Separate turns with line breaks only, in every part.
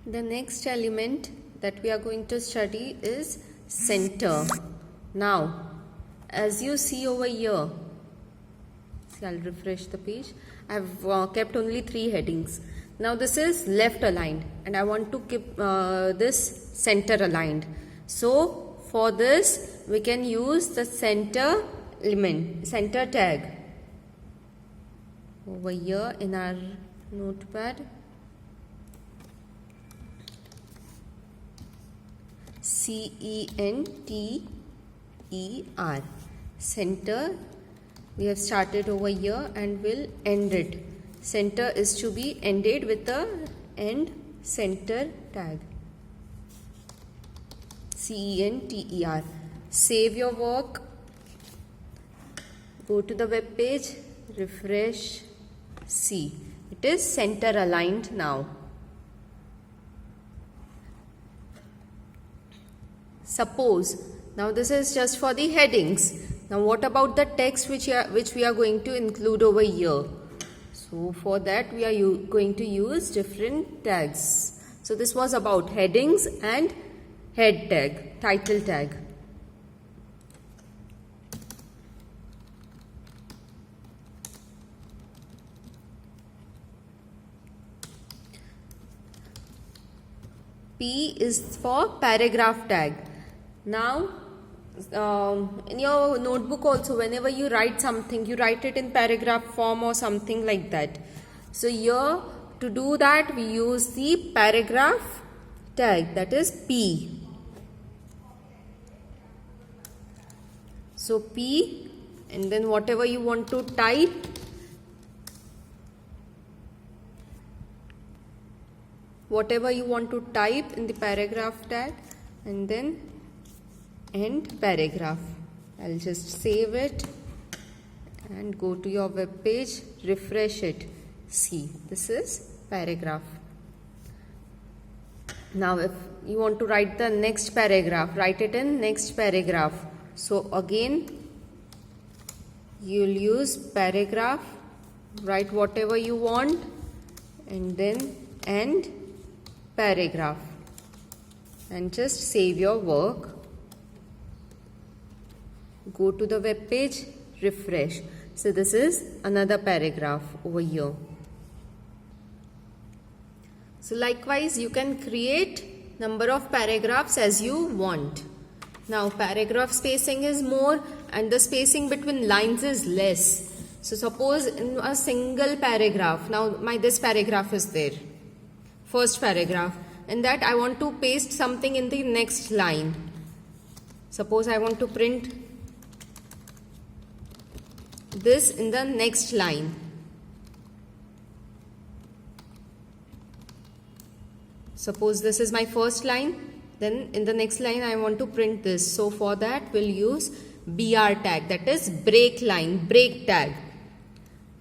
The next element that we are going to study is center. Now, as you see over here, see, I'll refresh the page. I've kept only 3 headings. Now this is left aligned and I want to keep this center aligned. So for this we can use the center element, center tag over here in our notepad. CENTER, center. We have started over here and will end it. Center is to be ended with the end center tag. CENTER. Save your work. Go to the web page. Refresh. See, it is center aligned now. Suppose, now this is just for the headings. Now what about the text which we are going to include over here? So for that we are going to use different tags. So this was about headings and head tag, title tag. P is for paragraph tag. Now in your notebook also, whenever you write something, you write it in paragraph form or something like that. So here to do that we use the paragraph tag, that is P. So P, and then whatever you want to type, in the paragraph tag, and then end paragraph. I'll just save it and go to your web page, refresh it. See, this is paragraph. Now if you want to write the next paragraph, write it in next paragraph. So again you'll use paragraph, write whatever you want, and then end paragraph, and just save your work. Go to the web page, refresh. So this is another paragraph over here. So likewise you can create number of paragraphs as you want. Now paragraph spacing is more and the spacing between lines is less. So suppose in a single paragraph, now this paragraph is there, first paragraph, in that I want to paste something in the next line. Suppose I want to print this in the next line. Suppose this is my first line, then in the next line I want to print this. So for that we'll use BR tag, that is break line, break tag.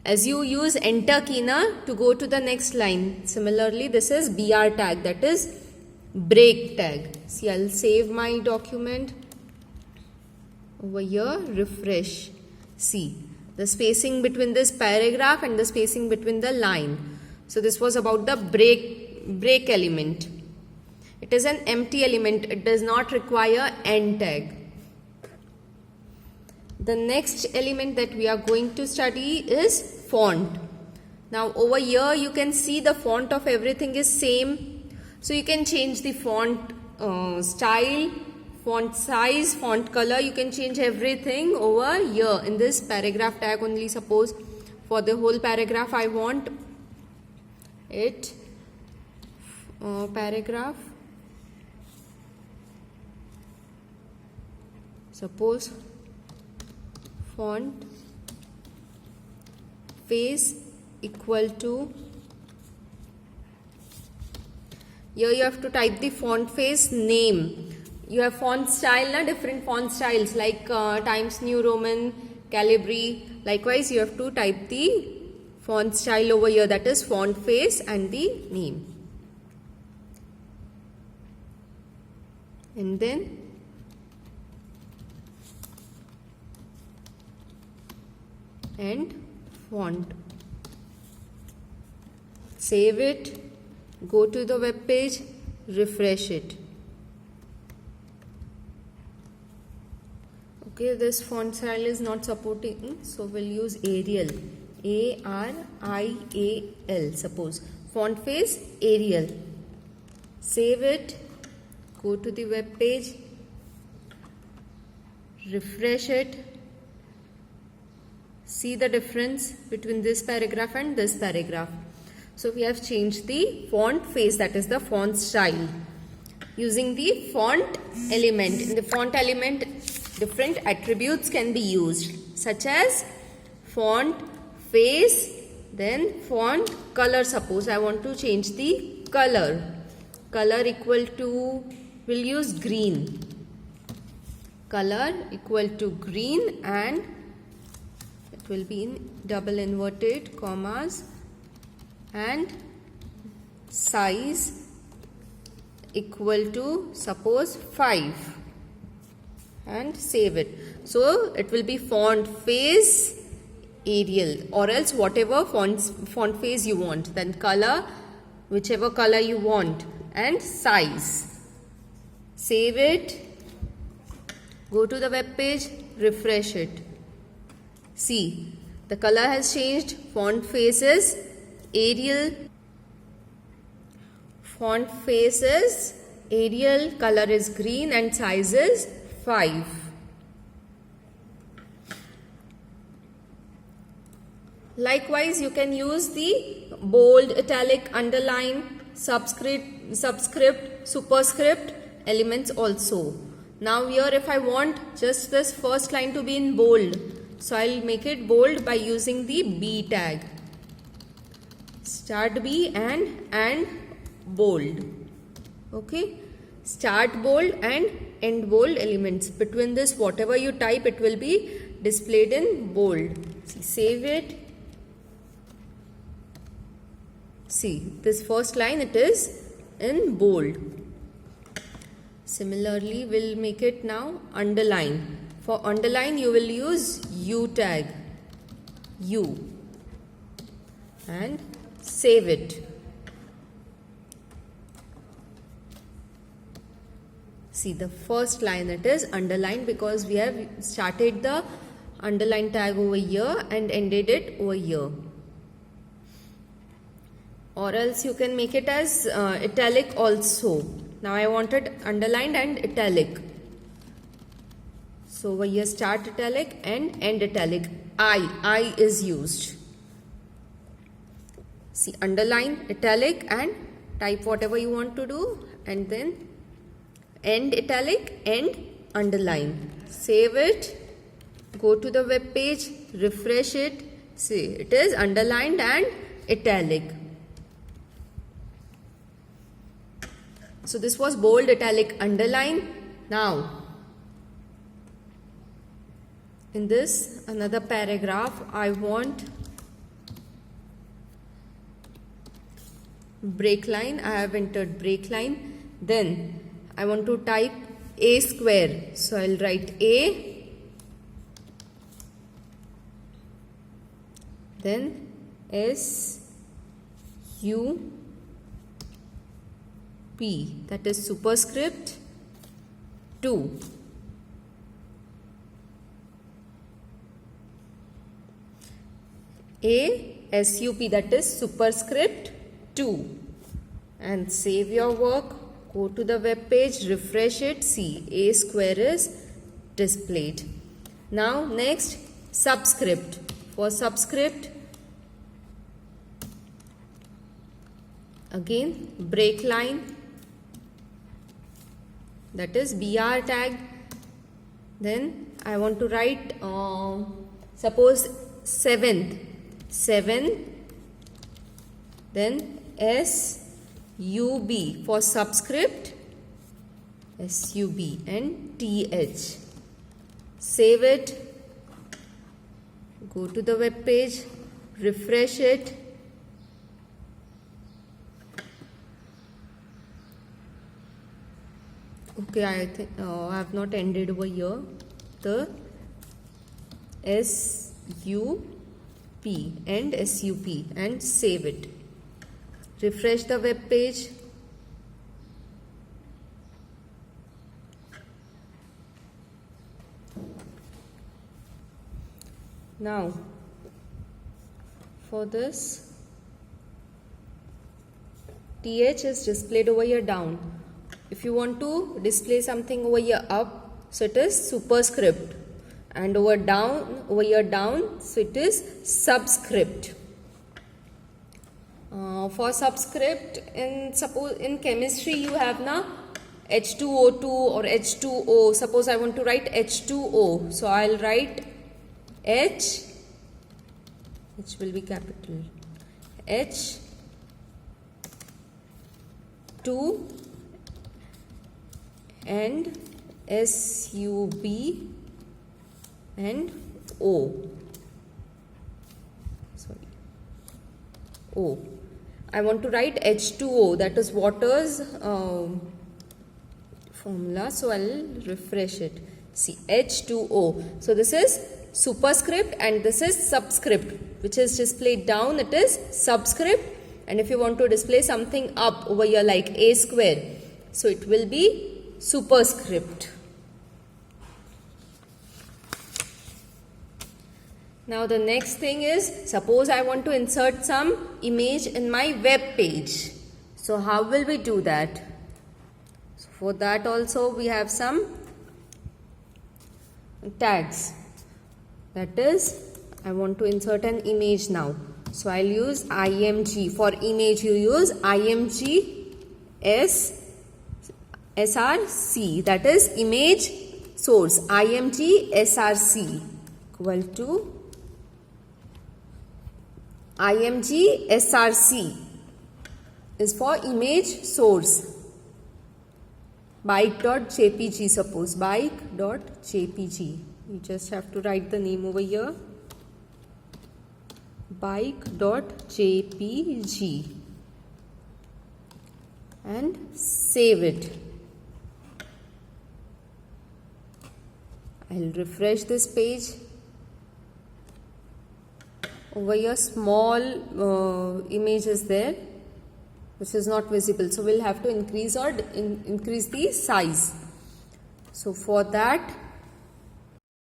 As you use enter key to go to the next line, similarly this is BR tag, that is break tag. See, I'll save my document over here, refresh. See, the spacing between this paragraph and the spacing between the line. So this was about the break element. It is an empty element, it does not require end tag. The next element that we are going to study is font. Now over here you can see the font of everything is same. So you can change the font style, font size, font color, you can change everything over here in this paragraph tag only. Suppose for the whole paragraph I want it paragraph, suppose font face equal to, here you have to type the font face name. You have font style, different font styles like Times New Roman, Calibri. Likewise you have to type the font style over here, that is font face and the name. And then end font. Save it go to the web page, refresh it. Okay, this font style is not supporting, so we'll use Arial. Arial, suppose. Font face, Arial. Save it. Go to the web page. Refresh it. See the difference between this paragraph and this paragraph. So we have changed the font face, that is the font style. Using the font element. In the font element, different attributes can be used, such as font face, then font color. Suppose I want to change the color. Color equal to, we'll use green. Color equal to green, and it will be in double inverted commas, and size equal to, suppose, 5, and save it. So it will be font face Arial, or else whatever font face you want, then color, whichever color you want, and size. Save it. Go to the web page, refresh it. See, the color has changed. Font faces Arial. Font faces Arial, color is green, and size is 5. Likewise, you can use the bold, italic, underline, subscript, superscript elements also. Now here, if I want just this first line to be in bold, so I'll make it bold by using the B tag. Start B and bold. Okay. Start bold and end bold elements. Between this, whatever you type, it will be displayed in bold. See, save it. See, this first line, it is in bold. Similarly, we'll make it now underline. For underline, you will use U tag. U. And save it. See, the first line, it is underlined because we have started the underline tag over here and ended it over here. Or else you can make it as italic also. Now I wanted underlined and italic. So over here, start italic and end italic. I is used. See, underline, italic, and type whatever you want to do, and then end italic, end underline. Save it. Go to the web page, refresh it. See, it is underlined and italic. So this was bold, italic, underline. Now, in this another paragraph, I want break line. I have entered break line. Then I want to type A square. So I'll write A. Then S U P, that is superscript 2. A SUP, that is superscript 2. And save your work. Go to the web page, refresh it. See, A square is displayed. Now next, subscript. For subscript, again break line, that is BR tag. Then I want to write suppose 7th, then SUB for subscript, SUB and TH. Save it. Go to the web page, refresh it. Okay, I think I have not ended over here. The SUP and SUP, and save it. refresh the web page. Now for this, TH is displayed over here down. If you want to display something over here up, so it is superscript, and over here down, so it is subscript. For subscript, in chemistry you have na H2O2 or H2O. Suppose I want to write H2O, so I'll write H will be capital, H2 and SUB and O. Sorry, O. I want to write H2O, that is water's formula, so I'll refresh it. See, H2O. So this is superscript and this is subscript. Which is displayed down, it is subscript, and if you want to display something up over here like A square, so it will be superscript. Now the next thing is, suppose I want to insert some image in my web page. So how will we do that? So for that also we have some tags. That is, I want to insert an image now. So I'll use img. For image you use img src. That is image source. img src equal to img src is for image source. Bike.jpg, suppose bike.jpg. You just have to write the name over here, bike.jpg, and save it. I'll refresh this page. Over here small image is there which is not visible, so we'll have to increase the size. So for that